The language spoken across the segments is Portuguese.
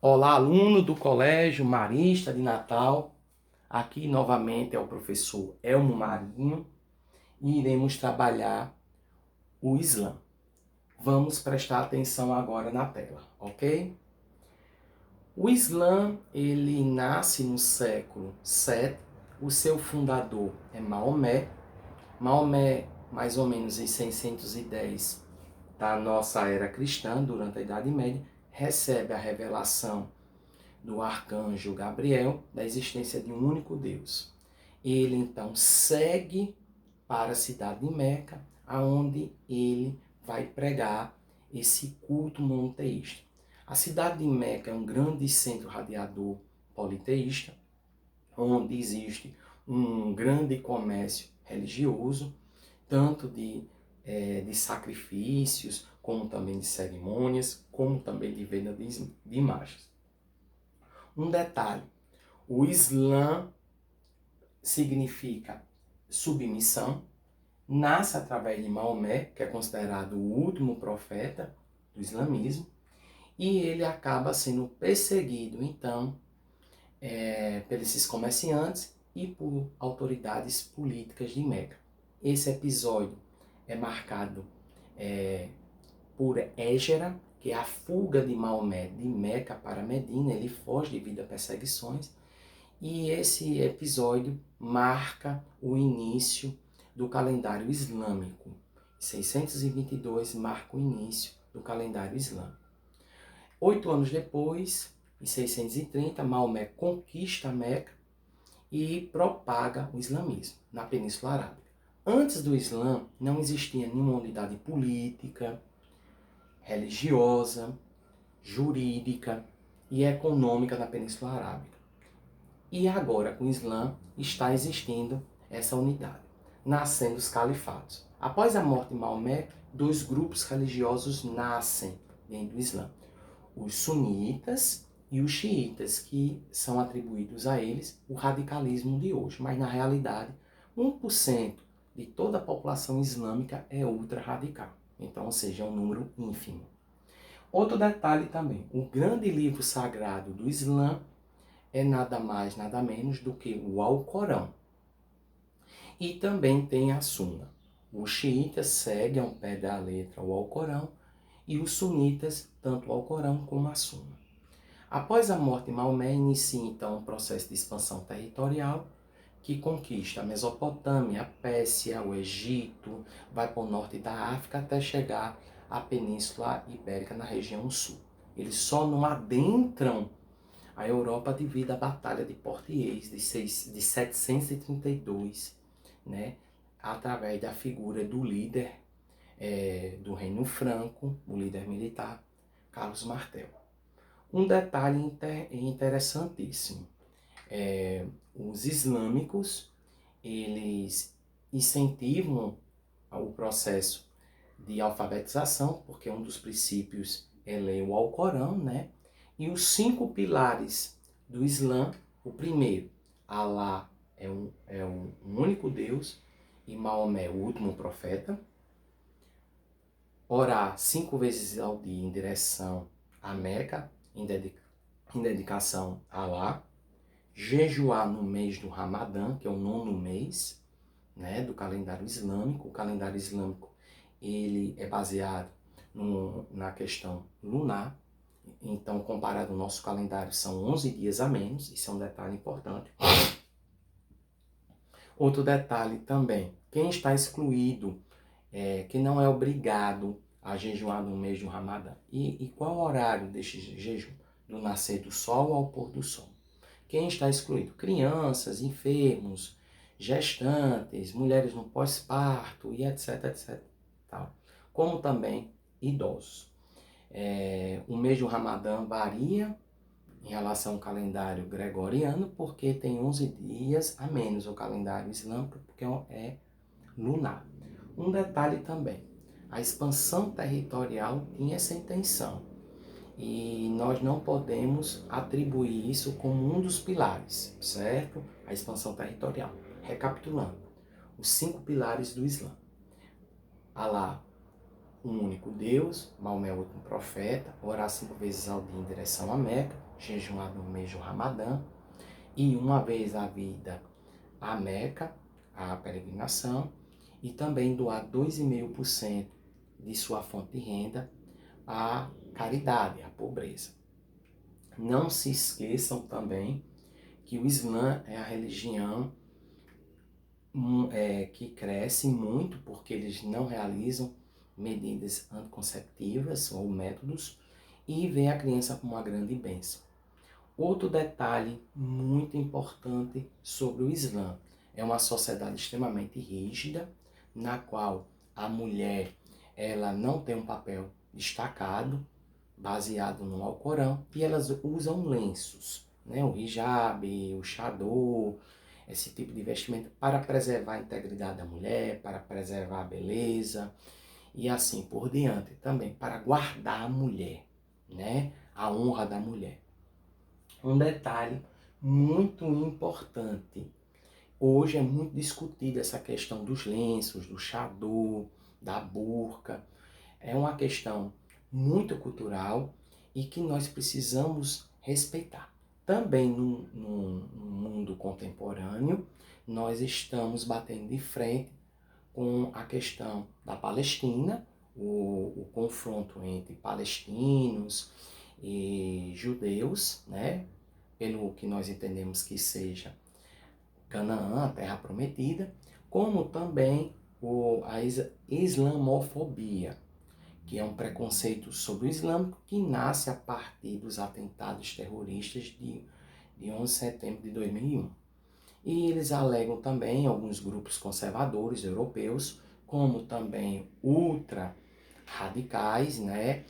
Olá, aluno do Colégio Marista de Natal. Aqui novamente é o professor Elmo Marinho e iremos trabalhar o Islã. Vamos prestar atenção agora na tela, ok? O Islã, ele nasce no século VII. O seu fundador é Maomé. Maomé, mais ou menos em 610 da nossa era cristã, durante a Idade Média, recebe a revelação do arcanjo Gabriel da existência de um único Deus. Ele então segue para a cidade de Meca, aonde ele vai pregar esse culto monoteísta. A cidade de Meca é um grande centro radiador politeísta, onde existe um grande comércio religioso, tanto de sacrifícios, como também de cerimônias, como também de venda de imagens. Um detalhe, o Islã significa submissão, nasce através de Maomé, que é considerado o último profeta do islamismo, e ele acaba sendo perseguido, então, pelos esses comerciantes e por autoridades políticas de Meca. Esse episódio é marcado por Hégera, que é a fuga de Maomé de Meca para Medina. Ele foge devido a perseguições. E esse episódio marca o início do calendário islâmico. 622 marca o início do calendário islâmico. 8 anos depois, em 630, Maomé conquista Meca e propaga o islamismo na Península Arábica. Antes do Islã, não existia nenhuma unidade política, religiosa, jurídica e econômica na Península Arábica. E agora, com o Islã, está existindo essa unidade, nascendo os califados. Após a morte de Maomé, dois grupos religiosos nascem dentro do Islã. Os sunitas e os xiitas, que são atribuídos a eles o radicalismo de hoje. Mas, na realidade, 1% de toda a população islâmica é ultra-radical. Então, ou seja, é um número ínfimo. Outro detalhe também, o grande livro sagrado do Islã é nada mais, nada menos do que o Alcorão. E também tem a Sunna. Os xiitas seguem ao pé da letra o Alcorão e os sunitas, tanto o Alcorão como a Sunna. Após a morte de Maomé, inicia então um processo de expansão territorial que conquista a Mesopotâmia, a Pérsia, o Egito, vai para o norte da África até chegar à Península Ibérica na região sul. Eles só não adentram a Europa devido à Batalha de Poitiers de 732, né, através da figura do líder do Reino Franco, o líder militar, Carlos Martel. Um detalhe interessantíssimo, os islâmicos, eles incentivam o processo de alfabetização, porque um dos princípios é ler o Alcorão, né? E os 5 pilares do Islã, o primeiro, Alá é um único Deus e Maomé é o último profeta. Orar 5 vezes ao dia em direção a Meca, em dedicação a Alá. Jejuar no mês do Ramadã, que é o 9º mês, né, do calendário islâmico. O calendário islâmico ele é baseado na questão lunar. Então, comparado ao nosso calendário, são 11 dias a menos. Isso é um detalhe importante. Outro detalhe também, quem está excluído, que não é obrigado a jejuar no mês do Ramadã. E qual o horário deste jejum? Do nascer do sol ao pôr do sol. Quem está excluído? Crianças, enfermos, gestantes, mulheres no pós-parto e etc, etc. Tá? Como também idosos. O mês do Ramadã varia em relação ao calendário gregoriano, porque tem 11 dias a menos o calendário islâmico, porque é lunar. Um detalhe também, a expansão territorial tinha essa intenção, e nós não podemos atribuir isso como um dos pilares, certo? A expansão territorial. Recapitulando, os 5 pilares do Islã. Alá, um único Deus, Maomé é o último profeta, orar 5 vezes ao dia em direção à Meca, jejuar no mês do Ramadã, e uma vez à vida à Meca, a peregrinação, e também doar 2,5% de sua fonte de renda à caridade, à pobreza. Não se esqueçam também que o Islã é a religião que cresce muito porque eles não realizam medidas anticonceptivas ou métodos e vê a criança como uma grande bênção. Outro detalhe muito importante sobre o Islã é uma sociedade extremamente rígida, na qual a mulher ela não tem um papel destacado, baseado no Alcorão, e elas usam lenços, né? O hijab, o chador, esse tipo de vestimenta para preservar a integridade da mulher, para preservar a beleza e assim por diante, também para guardar a mulher, né? A honra da mulher. Um detalhe muito importante. Hoje é muito discutida essa questão dos lenços, do chador, da burca. É uma questão muito cultural e que nós precisamos respeitar. Também no mundo contemporâneo, nós estamos batendo de frente com a questão da Palestina, o confronto entre palestinos e judeus, né? Pelo que nós entendemos que seja Canaã, a terra prometida, como também a islamofobia, que é um preconceito sobre o islâmico que nasce a partir dos atentados terroristas de 11 de setembro de 2001. E eles alegam também alguns grupos conservadores europeus, como também ultra-radicais, né,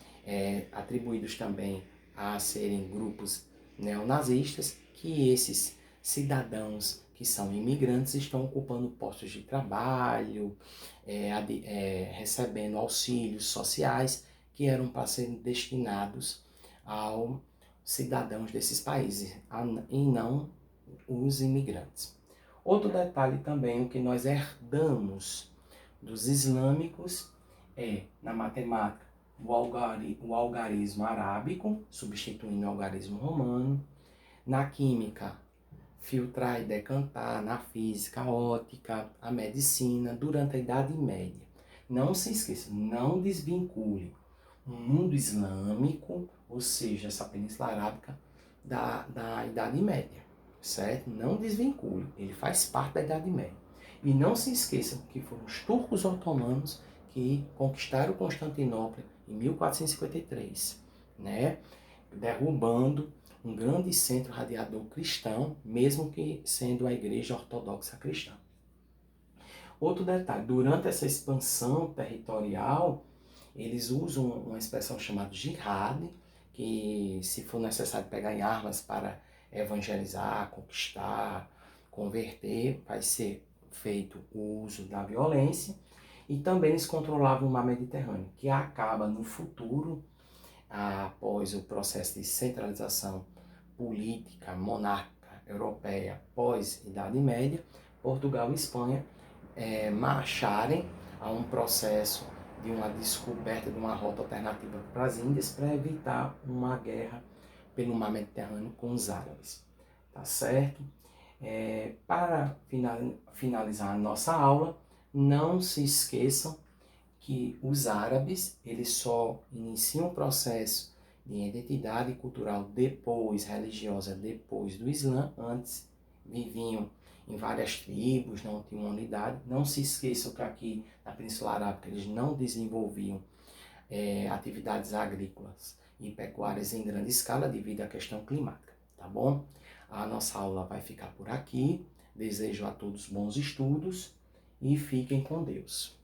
atribuídos também a serem grupos neonazistas, que esses cidadãos que são imigrantes estão ocupando postos de trabalho, recebendo auxílios sociais que eram para serem destinados aos cidadãos desses países e não os imigrantes. Outro detalhe também, o que nós herdamos dos islâmicos é, na matemática, o algarismo arábico, substituindo o algarismo romano, na química, filtrar e decantar, na física, a ótica, a medicina, durante a Idade Média. Não se esqueça, não desvincule o mundo islâmico, ou seja, essa Península Arábica, da Idade Média, certo? Não desvincule, ele faz parte da Idade Média. E não se esqueçam que foram os turcos otomanos que conquistaram Constantinopla em 1453, né? Derrubando um grande centro radiador cristão, mesmo que sendo a Igreja Ortodoxa Cristã. Outro detalhe, durante essa expansão territorial, eles usam uma expressão chamada jihad, que se for necessário pegar em armas para evangelizar, conquistar, converter, vai ser feito o uso da violência. E também eles controlavam o mar Mediterrâneo, que acaba no futuro, após o processo de centralização política, monárquica, europeia, pós-Idade Média, Portugal e Espanha marcharem a um processo de uma descoberta de uma rota alternativa para as Índias para evitar uma guerra pelo mar Mediterrâneo com os árabes. Tá certo? Para finalizar a nossa aula, não se esqueçam que os árabes, eles só iniciam o processo de identidade cultural depois, religiosa, depois do Islã. Antes viviam em várias tribos, não tinham uma unidade. Não se esqueçam que aqui na Península Arábica eles não desenvolviam atividades agrícolas e pecuárias em grande escala devido à questão climática, tá bom? A nossa aula vai ficar por aqui. Desejo a todos bons estudos e fiquem com Deus.